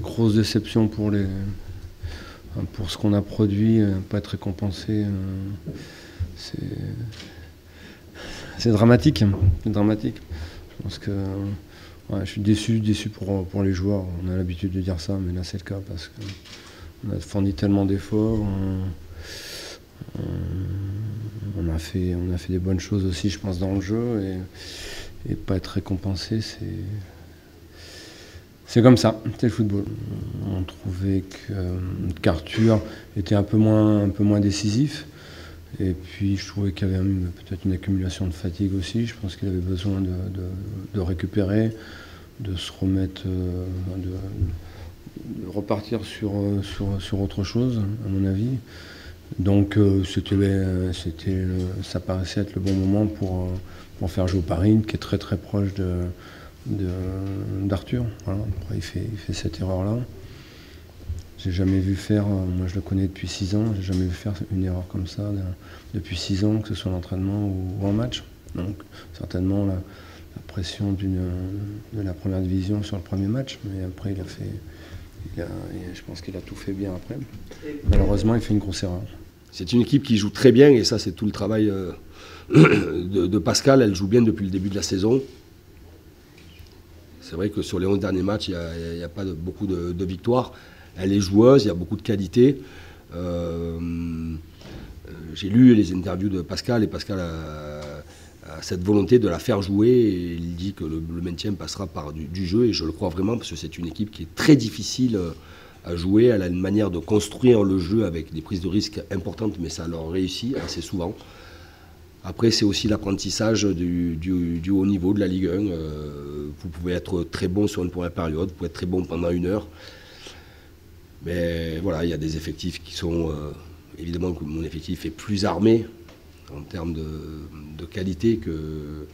grosse déception pour ce qu'on a produit, pas être récompensé. C'est dramatique. C'est dramatique. Je pense que ouais, je suis déçu pour les joueurs. On a l'habitude de dire ça, mais là c'est le cas parce qu'on a fourni tellement d'efforts. On a fait des bonnes choses aussi, je pense, dans le jeu. Et pas être récompensé, c'est comme ça, c'est le football. On trouvait qu'Arthur était un peu moins décisif. Et puis je trouvais qu'il y avait peut-être une accumulation de fatigue aussi. Je pense qu'il avait besoin de récupérer, de se remettre, de repartir sur autre chose, à mon avis. Donc ça paraissait être le bon moment pour faire jouer Paris, qui est très très proche d'Arthur. Voilà. Après, il fait cette erreur-là. J'ai jamais vu faire, moi je le connais depuis 6 ans, j'ai jamais vu faire une erreur comme ça depuis 6 ans, que ce soit l'entraînement ou en match. Donc certainement la pression de la première division sur le premier match, mais après je pense qu'il a tout fait bien après. Malheureusement, il fait une grosse erreur. C'est une équipe qui joue très bien et ça c'est tout le travail de Pascal. Elle joue bien depuis le début de la saison. C'est vrai que sur les 11 derniers matchs, il n'y a pas beaucoup de victoires. Elle est joueuse, il y a beaucoup de qualité. J'ai lu les interviews de Pascal et Pascal a cette volonté de la faire jouer. Et il dit que le maintien passera par du jeu et je le crois vraiment parce que c'est une équipe qui est très difficile à jouer. Elle a une manière de construire le jeu avec des prises de risques importantes, mais ça leur réussit assez souvent. Après, c'est aussi l'apprentissage du haut niveau de la Ligue 1. Vous pouvez être très bon sur une première période, vous pouvez être très bon pendant 1 heure. Mais voilà, il y a des effectifs qui sont... évidemment que mon effectif est plus armé en termes de qualité que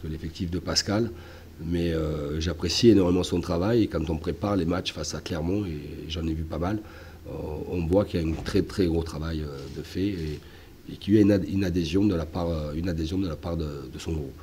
l'effectif de Pascal. Mais j'apprécie énormément son travail et quand on prépare les matchs face à Clermont, et j'en ai vu pas mal, on voit qu'il y a un très très gros travail de fait et qu'il y a une adhésion de la part de son groupe.